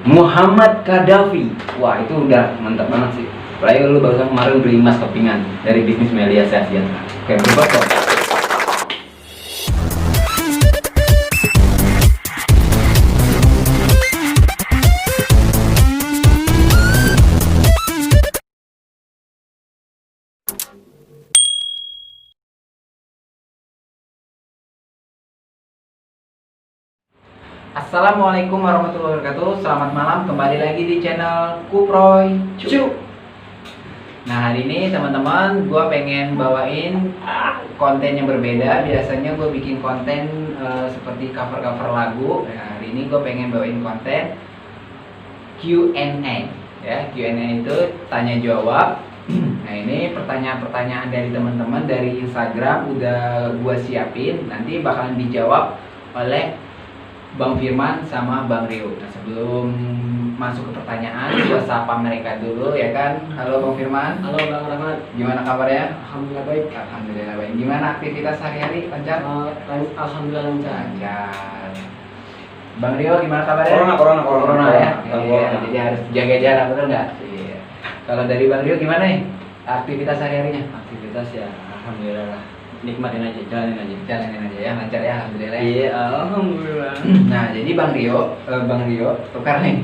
Muhammad Gaddafi. Wah, itu udah mantap banget sih. Apalagi lu barusan kemarin beli emas kepingan dari bisnis Melia Sehat. Oke, berfoto. Assalamualaikum warahmatullahi wabarakatuh. Selamat malam, kembali lagi di channel Kuproy Cu. Nah, hari ini teman-teman, gue pengen bawain konten yang berbeda. Biasanya gue bikin konten seperti cover-cover lagu. Nah, hari ini gue pengen bawain konten Q&A. Ya, Q&A itu tanya jawab. Nah, ini pertanyaan-pertanyaan dari teman-teman dari Instagram udah gue siapin. Nanti bakalan dijawab oleh Bang Firman sama Bang Rio. Nah, sebelum masuk ke pertanyaan, gua sapa mereka dulu ya kan. Halo Bang Firman. Halo Bang Rahmat. Gimana kabarnya? Alhamdulillah baik. Alhamdulillah baik. Gimana aktivitas sehari-hari, lancar? Alhamdulillah lancar. Lancar. Bang Rio gimana kabarnya? Corona ya. Corona. Iya, jadi harus jaga jarak, betul nggak? Iya. Kalau dari Bang Rio gimana nih aktivitas sehari-harinya? Aktivitas ya alhamdulillah lah. Nikmatin aja, jalanin Jalanin aja ya, lancar ya, alhamdulillah. Iya, alhamdulillah. Nah, jadi Bang Rio, tukar nih.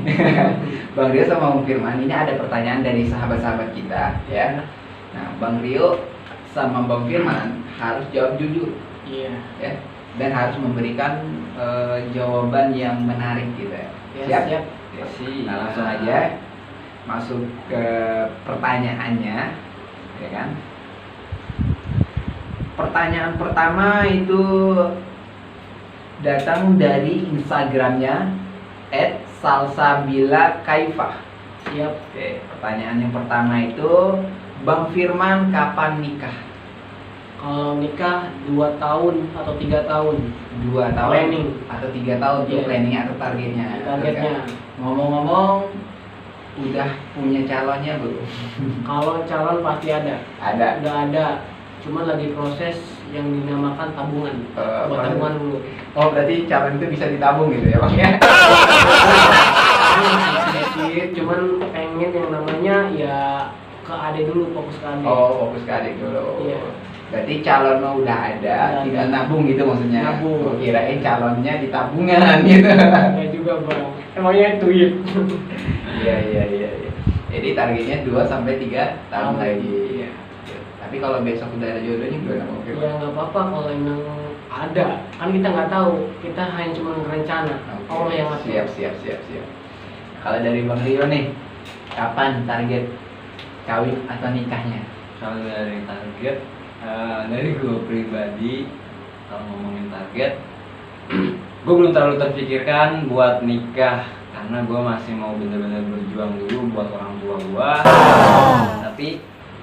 Bang Rio sama Bang Firman, ini ada pertanyaan dari sahabat-sahabat kita, ya. Nah, Bang Rio sama Bang Firman harus jawab jujur, Iya. ya, dan harus memberikan jawaban yang menarik gitu. Ya, siap. Ya. Nah, langsung aja masuk ke pertanyaannya, ya kan? Pertanyaan pertama itu datang dari Instagramnya @salsabila_kaifah. Siap. Oke, pertanyaan yang pertama itu, Bang Firman kapan nikah? Kalau nikah 2 tahun atau 3 tahun. 2 tahun Planning. atau 3 tahun tuh Iya. planning atau targetnya? Targetnya. Ngomong-ngomong, udah punya calonnya belum? Kalau calon pasti ada. Ada. Udah ada. Cuma lagi proses yang dinamakan tabungan. Buat tabungan dulu. Oh, berarti calon itu bisa ditabung gitu ya, Bang ya? Sedikit, cuman pengen yang namanya ya ke ade dulu, fokus ke ade. Oh, fokus ke adik dulu. Iya. Berarti calon udah ada, Udah tinggal ada. nabung gitu maksudnya. Nabung. Gua kirain calonnya di tabungan gitu. Ya juga Bang. Emangnya duit. Iya. Jadi targetnya 2 sampai 3 tahun Tahun. lagi. Iya. Tapi kalau besok udah ada jodohnya gimana Bang? Ya nggak apa-apa kalau emang ada. Kan kita nggak tahu. Kita hanya cuma rencana. Oke. Allah yang ngatur. Siap. Kalau dari Bang Rio nih, kapan target kawin atau nikahnya? Kalau dari target, dari gue pribadi, kalau ngomongin target, gue belum terlalu terpikirkan buat nikah karena gue masih mau bener-bener berjuang dulu buat orang tua gue. Tapi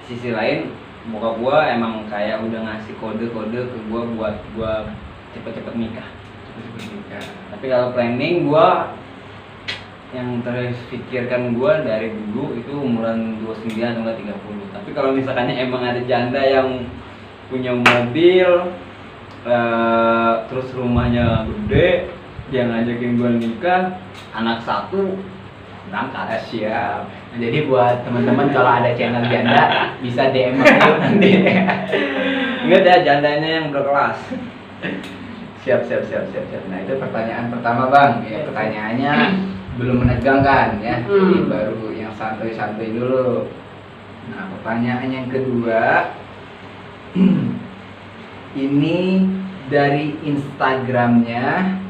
sisi lain, bokap gue emang kayak udah ngasih kode-kode ke gue buat gue cepet-cepet nikah. Tapi kalau planning gue, yang terpikirkan gue dari dulu itu umuran 29 atau enggak 30. Tapi kalau misalkannya emang ada janda yang punya mobil, terus rumahnya gede, dia ngajakin gue nikah, anak 1, berangkat. Siap. Nah, jadi buat teman-teman kalau ada channel janda bisa DM Rio nanti. Enggak ada jandanya yang berkelas. Siap. Nah, itu pertanyaan pertama Bang. Ya, pertanyaannya belum menegangkan ya. Jadi baru yang santuy-santuy dulu. Nah, pertanyaan yang kedua ini dari Instagramnya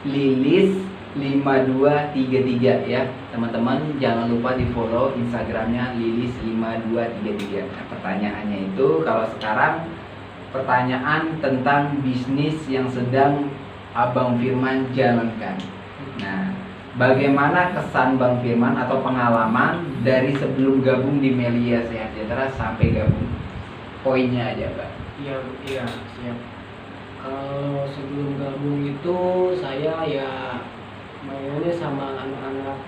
Lilis5233 ya. Teman-teman jangan lupa di-follow Instagramnya Lilis5233. Nah, pertanyaannya itu kalau sekarang pertanyaan tentang bisnis yang sedang Abang Firman jalankan. Nah, bagaimana kesan Bang Firman atau pengalaman dari sebelum gabung di Melia Sehat sampai gabung? Poinnya aja, Bang. Iya, siap. Kalau sebelum gabung itu saya ya mainannya sama anak-anak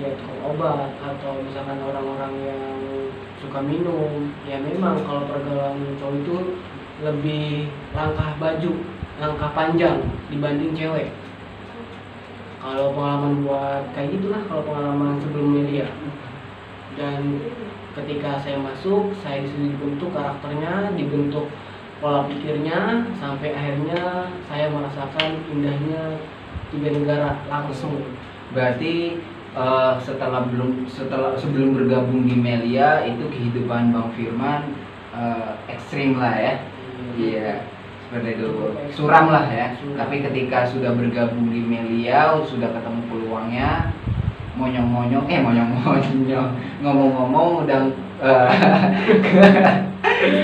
ya tukang obat atau misalkan orang-orang yang suka minum. Ya memang kalau pergaulan cowok itu lebih langkah panjang dibanding cewek. Kalau pengalaman buat kayak gitulah, kalau pengalaman sebelum media. Dan ketika saya masuk, saya disuruh dibentuk karakternya, dibentuk pola pikirnya, sampai akhirnya saya merasakan indahnya 3 negara langsung. Berarti sebelum bergabung di Melia itu kehidupan Bang Firman ekstrim lah ya. Iya, seperti itu. Suram lah ya. Tapi ketika sudah bergabung di Melia, sudah ketemu peluangnya, monyong-monyong, ngomong-ngomong udah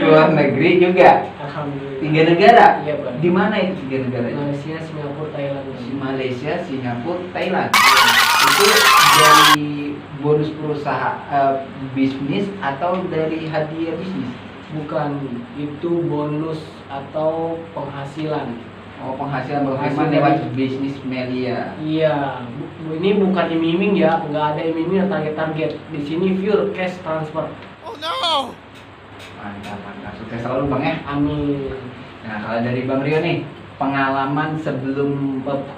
keluar negeri juga. Alhamdulillah. 3 negara. Iya, Pak. Di mana itu 3 negara? Malaysia, Singapura, Thailand. Malaysia, Singapura, Thailand. Itu dari bonus perusahaan bisnis atau dari hadiah bisnis? Bukan, itu bonus atau penghasilan. Oh, penghasilan Bang Penghasilan Firman lewat dari- bisnis Melia. Iya, ini bukan iming-iming ya, nggak ada iming-iming atau target-target. Di sini pure cash transfer. Mantap. Sukses selalu Bang ya. Amin. Nah, kalau dari Bang Rio nih, pengalaman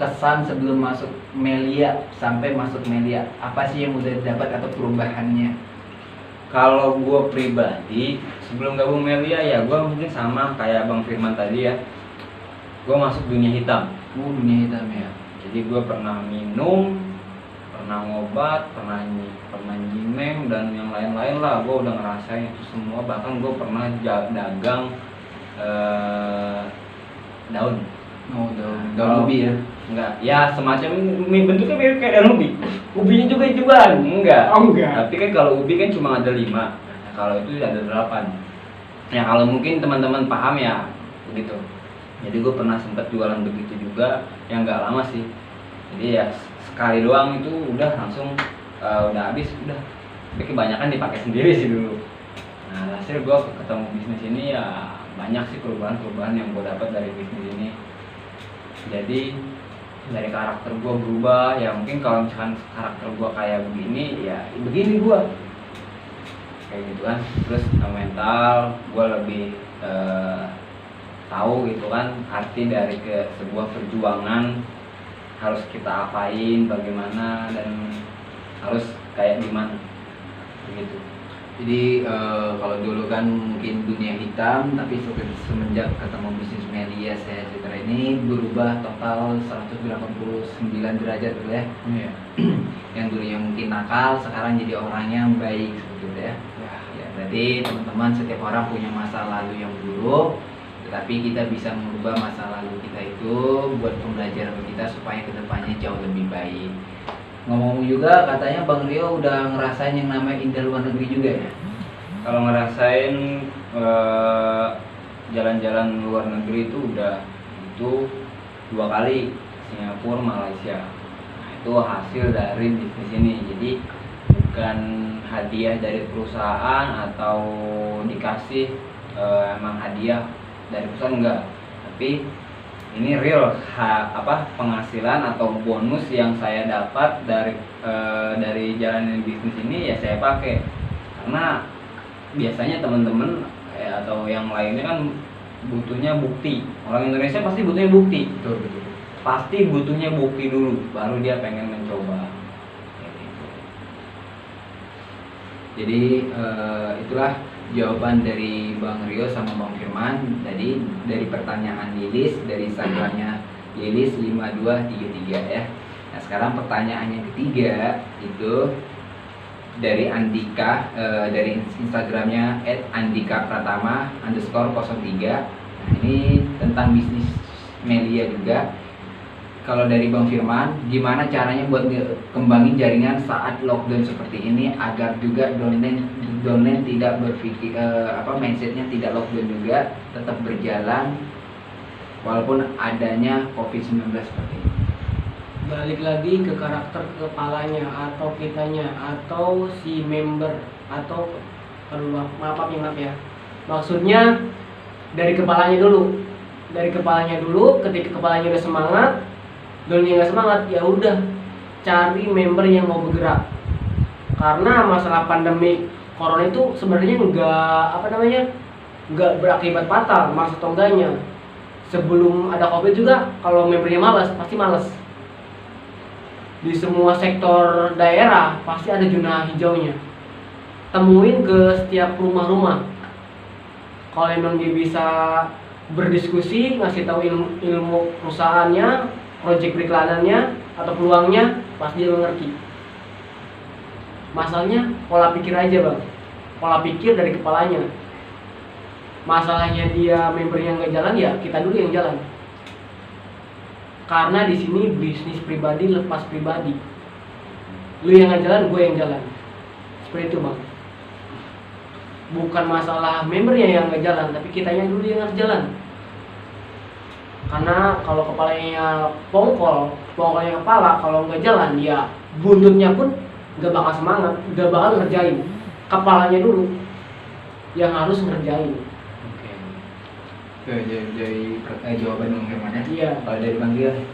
kesan sebelum masuk Melia sampai masuk Melia, apa sih yang udah dapat atau perubahannya? Kalau gue pribadi sebelum gabung Melia ya gue mungkin sama kayak Bang Firman tadi ya. Gue masuk dunia hitam. Dunia hitam ya. Jadi gue pernah minum, pernah ngobat, pernah nyimeng dan yang lain-lain lah. Gue udah ngerasain itu semua. Bahkan gue pernah dagang daun. Oh, daun ubi ya. Enggak, ya semacam bentuknya mirip kayak daun ubi. Ubinya juga hijauan, enggak. Oh, enggak. Tapi kan kalau ubi kan cuma ada 5. Nah, kalau itu ada 8. Ya kalau mungkin teman-teman paham ya begitu. Jadi gue pernah sempat jualan begitu juga, yang nggak lama sih. Jadi ya sekali doang itu udah langsung udah habis udah. Tapi kebanyakan dipakai sendiri sih dulu. Nah hasil gue ketemu bisnis ini ya banyak sih perubahan-perubahan yang gue dapat dari bisnis ini. Jadi dari karakter gue berubah ya, mungkin kalau misalkan karakter gue kayak begini ya begini gue kayak gitu kan. Terus mental gue lebih tahu gitu kan arti dari sebuah perjuangan harus kita apain, bagaimana dan harus kayak gimana begitu. Jadi kalau dulu kan mungkin dunia hitam, tapi semenjak ketemu bisnis Melia saya Citra ini berubah total 189 derajat gitu ya. Iya. Yang dulunya mungkin nakal, sekarang jadi orang yang baik seperti itu ya. Ya, berarti teman-teman setiap orang punya masa lalu yang buruk, tetapi kita bisa mengubah masa lalu kita itu buat pembelajaran kita supaya kedepannya jauh lebih baik. Ngomong juga katanya Bang Rio udah ngerasain yang namanya indah luar negeri juga ya? Kalau ngerasain jalan-jalan luar negeri itu udah itu 2 kali, Singapura, Malaysia. Nah, itu hasil dari bisnis ini. Jadi bukan hadiah dari perusahaan atau dikasih emang hadiah dari perusahaan enggak, tapi ini real penghasilan atau bonus yang saya dapat dari jalanin bisnis ini ya saya pakai. Karena biasanya teman-teman atau yang lainnya kan butuhnya bukti. Orang Indonesia pasti butuhnya bukti. Betul. Pasti butuhnya bukti dulu baru dia pengen mencoba. Kayak gitu. Jadi itulah jawaban dari Bang Rio sama Bang Firman tadi dari pertanyaan Lilis dari Instagramnya Lilis 5233 ya. Nah sekarang pertanyaan yang ketiga itu dari Andika dari Instagramnya @andika_pratama_03. Nah ini tentang bisnis Melia juga. Kalau dari Bang Firman, gimana caranya buat kembangin jaringan saat lockdown seperti ini agar juga downline tidak berpikir mindsetnya tidak lockdown juga, tetap berjalan walaupun adanya COVID-19 seperti ini. Balik lagi ke karakter kepalanya atau kitanya atau si member atau maaf ya. Maksudnya dari kepalanya dulu. Ketika kepalanya udah semangat, downnya nggak semangat, ya udah cari member yang mau bergerak. Karena masalah pandemi corona itu sebenarnya nggak berakibat fatal, maksud enggaknya. Sebelum ada covid juga kalau membernya malas pasti malas. di semua sektor daerah pasti ada zona hijaunya. Temuin ke setiap rumah-rumah. Kalau emang dia bisa berdiskusi, ngasih tahu ilmu perusahaannya, proyek periklanannya atau peluangnya, pasti dia mengerti. Masalahnya pola pikir aja bang, pola pikir dari kepalanya. Masalahnya dia membernya nggak jalan, ya kita dulu yang jalan. Karena di sini bisnis pribadi lepas pribadi. Lu yang nggak jalan, gue yang jalan. Seperti itu bang. Bukan masalah membernya yang nggak jalan, tapi kitanya dulu yang harus jalan. Karena kalau kepalanya pongkolnya kepala, kalau nggak jalan, ya buntutnya pun nggak bakal semangat, nggak bakal ngerjain. Kepalanya dulu yang harus ngerjain. Oke. Jadi jawaban Bang Firman ya. Iya. Kalau dari Bang Gil,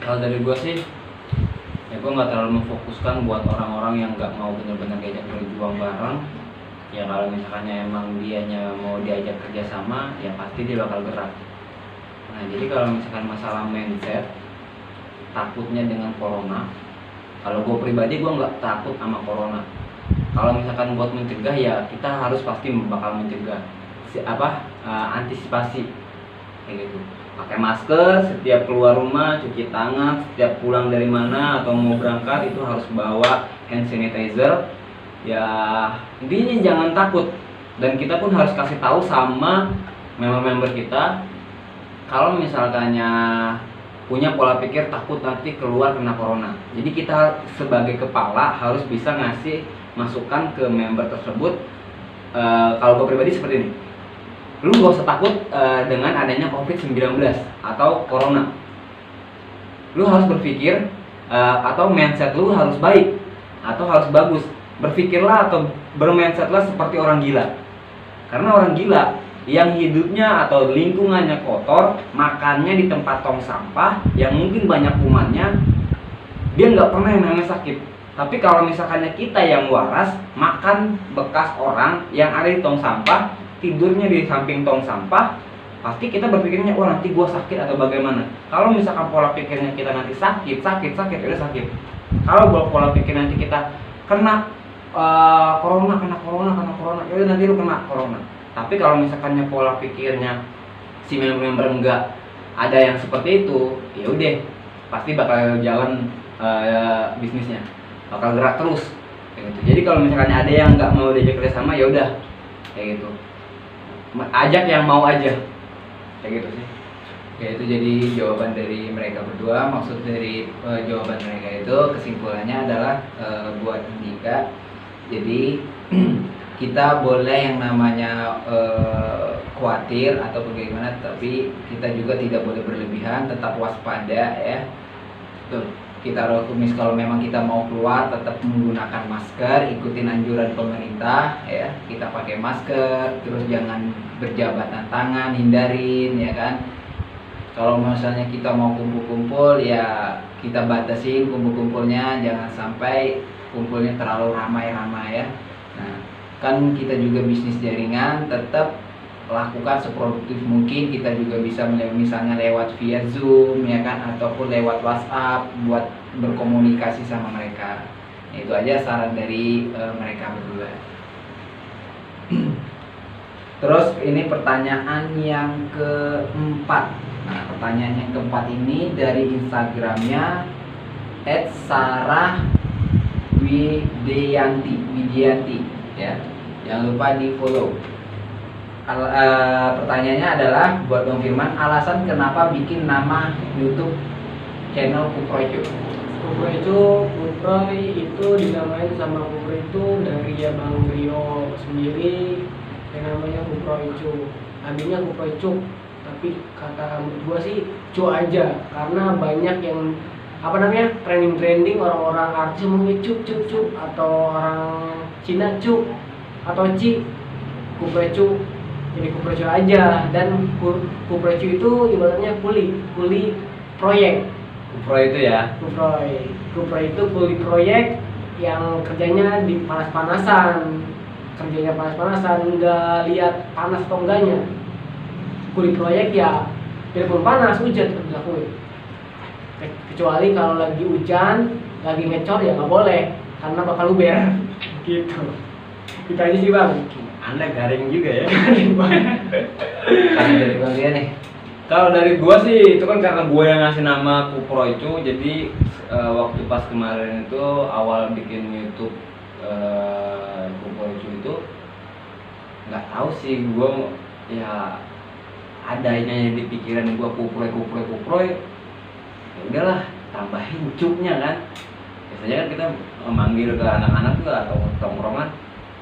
Kalau dari gue sih, ya gue nggak terlalu memfokuskan buat orang-orang yang nggak mau benar-benar diajak berjuang bareng. Ya kalau misalkannya emang dianya mau diajak kerjasama, ya pasti dia bakal gerak. Nah jadi kalau misalkan masalah mindset, takutnya dengan corona, kalau gue pribadi gue nggak takut sama corona. Kalau misalkan buat mencegah, ya kita harus pasti bakal mencegah. Antisipasi kayak gitu. Pakai masker setiap keluar rumah, cuci tangan setiap pulang dari mana atau mau berangkat itu harus bawa hand sanitizer. Ya intinya jangan takut, dan kita pun harus kasih tahu sama member-member kita kalau misalkannya punya pola pikir takut nanti keluar kena corona. Jadi kita sebagai kepala harus bisa ngasih masukan ke member tersebut. Kalau gue pribadi seperti ini, lu gak usah takut dengan adanya COVID-19 atau corona. Lu harus berpikir atau mindset lu harus baik atau harus bagus. Berpikirlah atau bermindsetlah seperti orang gila. Karena orang gila yang hidupnya atau lingkungannya kotor, makannya di tempat tong sampah yang mungkin banyak kumannya, dia nggak pernah yang namanya sakit. Tapi kalau misalkannya kita yang waras, makan bekas orang yang ada di tong sampah, tidurnya di samping tong sampah, pasti kita berpikirnya, wah nanti gua sakit atau bagaimana. Kalau misalkan pola pikirnya kita nanti sakit, udah sakit. Kalau pola pikir nanti kita kena corona, ya nanti lu kena corona. Tapi kalau misalkannya pola pikirnya si member enggak ada yang seperti itu, ya udah pasti bakal jalan bisnisnya, bakal gerak terus kayak gitu. Jadi kalau misalkannya ada yang nggak mau diajak kerjasama, ya udah kayak gitu, ajak yang mau aja kayak gitu sih. ya itu jadi jawaban dari mereka berdua. Maksud dari jawaban mereka itu kesimpulannya adalah buat Indika. Jadi kita boleh yang namanya khawatir atau bagaimana, tapi kita juga tidak boleh berlebihan, tetap waspada ya. Tuh, kita harus kalau memang kita mau keluar tetap menggunakan masker, ikutin anjuran pemerintah ya. Kita pakai masker, terus jangan berjabatan tangan, hindarin ya kan. Kalau misalnya kita mau kumpul-kumpul, ya kita batasin kumpul-kumpulnya, jangan sampai kumpulnya terlalu ramai-ramai ya. Nah, kan kita juga bisnis jaringan, tetap lakukan seproduktif mungkin. Kita juga bisa misalnya lewat via Zoom ya kan, ataupun lewat WhatsApp buat berkomunikasi sama mereka. Itu aja saran dari mereka berdua. Terus ini pertanyaan yang keempat. Nah, pertanyaan yang keempat ini dari Instagramnya @sarah_widianti ya. Jangan lupa di follow. Pertanyaannya adalah buat Bang Firman, alasan kenapa bikin nama YouTube channel Kuproy. Kuproy itu dinamain sama Kuproy itu dari ya Bang Rio sendiri, yang namanya Kuproy. Tadinya Kuproy Cuk, tapi kata menurut gua sih Cu aja, karena banyak yang trending orang-orang artis ngomongnya cuk atau orang Cina cuk atau ci, Kuproy Cuk. Jadi Kuproy Cuk aja, dan Kuproy Cuk itu ibaratnya kuli proyek. Kuproy itu ya. Kuproy itu kuli proyek yang kerjanya di panas-panasan, nggak lihat panas atau enggaknya. Kuli proyek ya biarpun panas hujan terus dilakuin. Kecuali kalau lagi hujan lagi ngecor ya nggak boleh karena bakal luber gitu. Kita aja sih bang. Anda garing juga ya. Kalau dari Bang Ria nih. Kalau dari gua sih itu kan karena gua yang ngasih nama Kupro itu, jadi waktu pas kemarin itu awal bikin YouTube Kupro itu nggak tahu sih gua ya adanya di pikiran gua Kupro ya udahlah tambahin cuknya kan. Biasanya kan kita memanggil ke anak-anak tuh atau tongkrongan,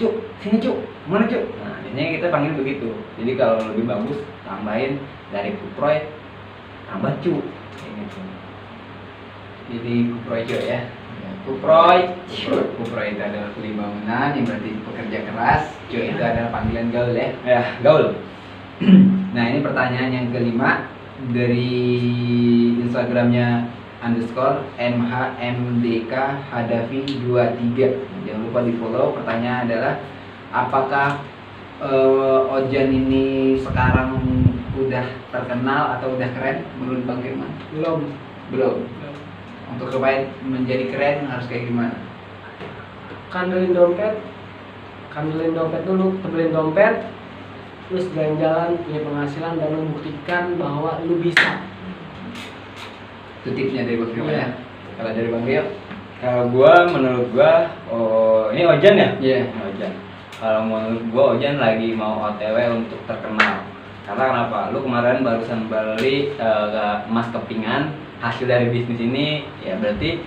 cuk sini cuk, mana cuk. Nah biasanya kita panggil begitu. Jadi kalau lebih bagus tambahin dari Kuproy tambah cu kayak gitu. Jadi Kuproy Cuk ya. Kuproy. Kuproy itu adalah kuli bangunan yang berarti pekerja keras. Cuk itu adalah panggilan gaul ya. Ya, gaul. Nah ini pertanyaan yang kelima dari Instagramnya _MHMDK_Hadafi23. Jangan lupa di follow. Pertanyaan adalah apakah Ojan ini sekarang udah terkenal atau udah keren menurut Bang Firman? Belum. Untuk supaya menjadi keren harus kayak gimana? Kandelin dompet dulu, tebelin dompet, terus jalan-jalan punya penghasilan dan membuktikan bahwa lu bisa. Itu tipsnya dari Bang Firman ya. Kalau dari Bang Rio? Kalau gua menurut gua ini Ojan ya? Iya. Ojan. Kalau menurut gua Ojan lagi mau OTW untuk terkenal. Karena kenapa? Lu kemarin barusan beli emas kepingan, hasil dari bisnis ini ya berarti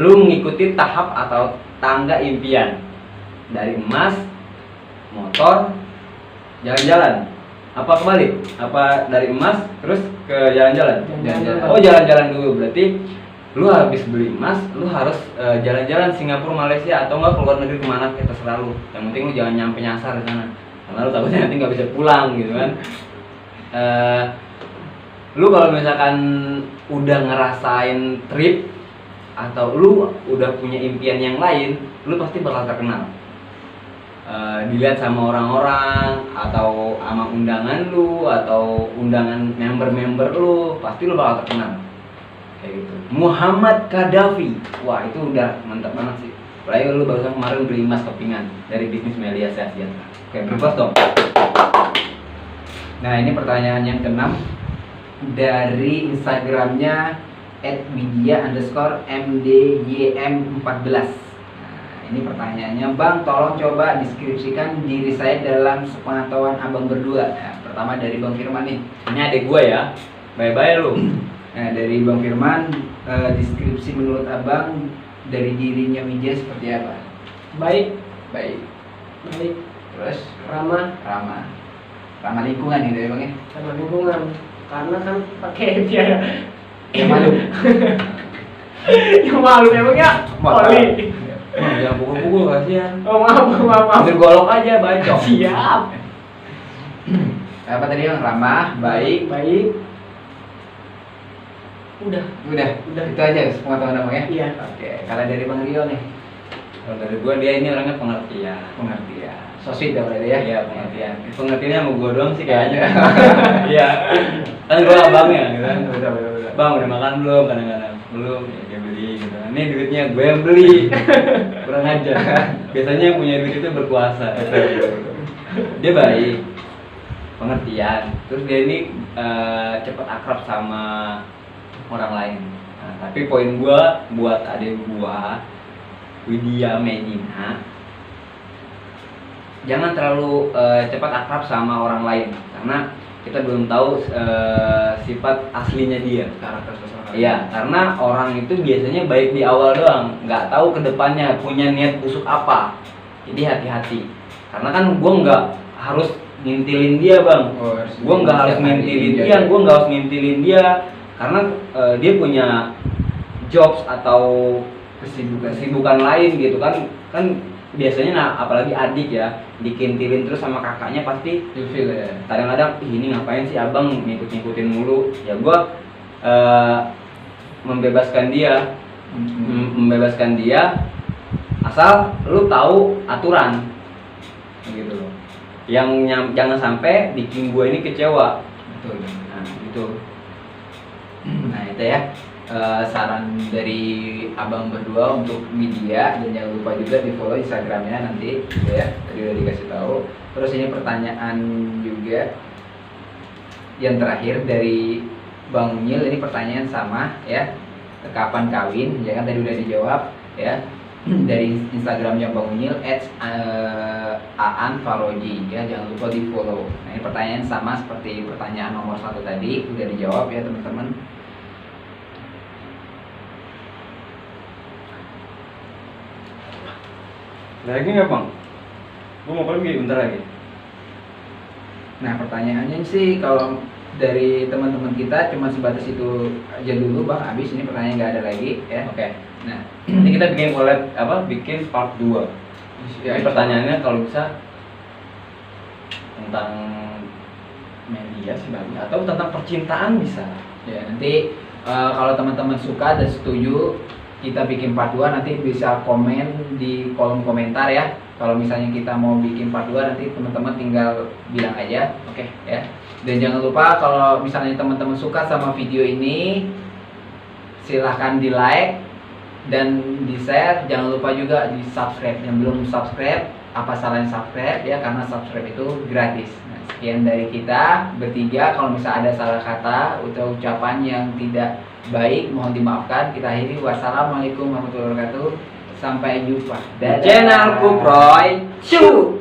lu mengikuti tahap atau tangga impian. Dari emas, motor, jalan-jalan. Apa kebalik? Apa dari emas terus ke jalan-jalan? Jalan-jalan. Oh, jalan-jalan dulu. Berarti lu habis beli emas, lu harus jalan-jalan Singapura, Malaysia atau enggak keluar negeri kemana kita selalu. Yang penting lu jangan nyampe nyasar di sana. Karena lu takutnya nanti nggak bisa pulang gitu kan. Lu kalau misalkan udah ngerasain trip atau lu udah punya impian yang lain, lu pasti bakal terkenal. Dilihat sama orang-orang atau sama undangan lu atau undangan member-member lu, pasti lu bakal terkenal. Kayak gitu. Muhammad Gaddafi, wah itu udah mantap banget sih. Apalagi lu barusan kemarin beli emas kepingan dari bisnis Melia Sejahtera. Oke, berpuas dong. Nah ini pertanyaan yang keenam dari Instagramnya @widya_mdym14. Nah ini pertanyaannya, Bang tolong coba deskripsikan diri saya dalam sepengetahuan abang berdua. Nah, pertama dari Bang Firman nih. Ini adik gue ya, bye-bye lu. Nah dari Bang Firman, deskripsi menurut abang dari dirinya Widya seperti apa? Baik, Terus ramah ramah lingkungan nih dari Bang ya? sama lingkungan. Karena kan pakai biaya Yang malu. yang malu emangnya oli. Jangan pukul-pukul kasihan. Oh maaf. Ambil golok aja bacok. Siap. Apa tadi Bang? Ramah, baik. Udah. Itu aja sepengetahuan abang ya? Iya. Oke, kalau dari Bang Rio nih, Kalau dari gue dia ini orangnya pengertian. pengertian. So sweet dah berarti ya? Iya, pengertian. Pengertiannya sama gue doang sih kayaknya. Iya. Kan gue abangnya gitu kan. Betul. Bang udah makan belum? Kadang-kadang belum. Ya dia beli gitu. Ini duitnya gue yang beli. Kurang aja. Biasanya yang punya duit itu berkuasa. Dia baik, pengertian. Terus dia ini cepat akrab sama orang lain. Nah, tapi poin gue buat adik gue, Widya Medina, jangan terlalu cepat akrab sama orang lain karena kita belum tahu sifat aslinya dia. Karakter seseorang. Iya, karena orang itu biasanya baik di awal doang, nggak tahu kedepannya punya niat busuk apa. Jadi hati-hati. Karena kan gue nggak harus ngintilin dia bang, gue nggak harus ngintilin dia, karena dia punya jobs atau kesibukan lain gitu kan biasanya. Nah apalagi adik ya dikintilin terus sama kakaknya pasti Ilfil ya. kadang-kadang "Ih, ini ngapain sih abang ngikut-ngikutin mulu." Ya gua membebaskan dia asal lu tahu aturan gitu loh. Jangan sampai bikin gua ini kecewa. Betul. Nah itu Nah itu ya. saran dari abang berdua untuk media, dan jangan lupa juga di follow Instagramnya nanti gitu ya, tadi udah dikasih tahu. Terus ini pertanyaan juga yang terakhir dari Bang Unyil, ini pertanyaan sama ya, kapan kawin, ya kan tadi udah dijawab ya. Dari Instagramnya Bang Unyil @aanfaroji ya, jangan lupa di follow. Nah, ini pertanyaan sama seperti pertanyaan nomor 1 tadi, udah dijawab ya teman-teman. Lagi nggak bang? Gue mau pergi bentar lagi. Nah, pertanyaannya sih kalau dari teman-teman kita cuma sebatas itu aja dulu Bang. Habis ini pertanyaan nggak ada lagi ya. Oke. Nah, Ini kita bikin bikin part 2. ya, Ini pertanyaannya kalau bisa tentang media sih bagus, atau tentang percintaan bisa. ya nanti kalau teman-teman suka dan setuju kita bikin part 2, nanti bisa komen di kolom komentar ya. Kalau misalnya kita mau bikin part 2, nanti teman-teman tinggal bilang aja. Oke. Ya. Dan jangan lupa kalau misalnya teman-teman suka sama video ini, silahkan di like dan di share. Jangan lupa juga di subscribe. Yang belum subscribe, apa salahnya subscribe ya, karena subscribe itu gratis. Nah, sekian dari kita bertiga. Kalau misalnya ada salah kata atau ucapan yang tidak baik, mohon dimaafkan. Kita akhiri. Wassalamualaikum warahmatullahi wabarakatuh. Sampai jumpa. Di channel Kuproy. Cu.